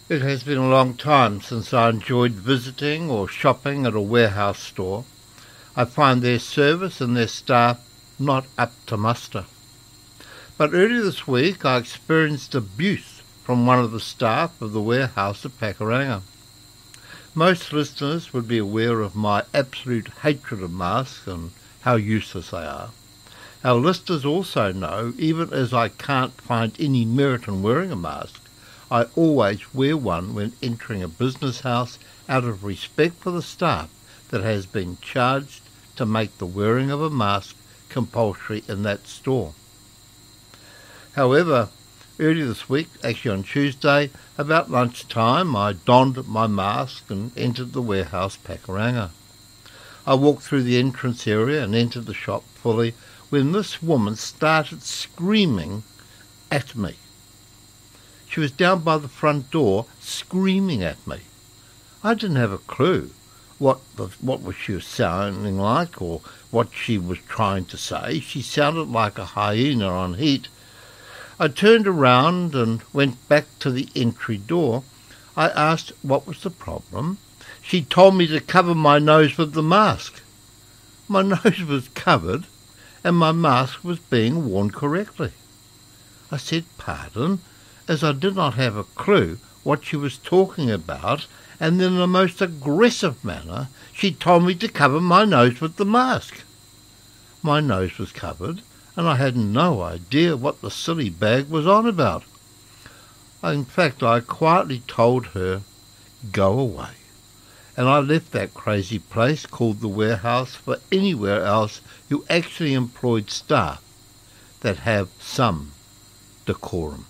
It has been a long time since I enjoyed visiting or shopping at a warehouse store. I find their service and their staff not up to muster. But earlier this week I experienced abuse from one of the staff of the warehouse at Pakuranga. Most listeners would be aware of my absolute hatred of masks and how useless they are. Our listeners also know, even as I can't find any merit in wearing a mask, I always wear one when entering a business house out of respect for the staff that has been charged to make the wearing of a mask compulsory in that store. However, earlier this week, actually on Tuesday, about lunchtime, I donned my mask and entered the warehouse Pakuranga. I walked through the entrance area and entered the shop fully when this woman started screaming at me. She was down by the front door screaming at me. I didn't have a clue what she was sounding like or what she was trying to say. She sounded like a hyena on heat. I turned around and went back to the entry door. I asked what was the problem. She told me to cover my nose with the mask. My nose was covered and my mask was being worn correctly. I said, "Pardon?" as I did not have a clue what she was talking about, and in the most aggressive manner she told me to cover my nose with the mask. My nose was covered, and I had no idea what the silly bag was on about. In fact, I quietly told her, "Go away," and I left that crazy place called the warehouse for anywhere else who actually employed staff that have some decorum.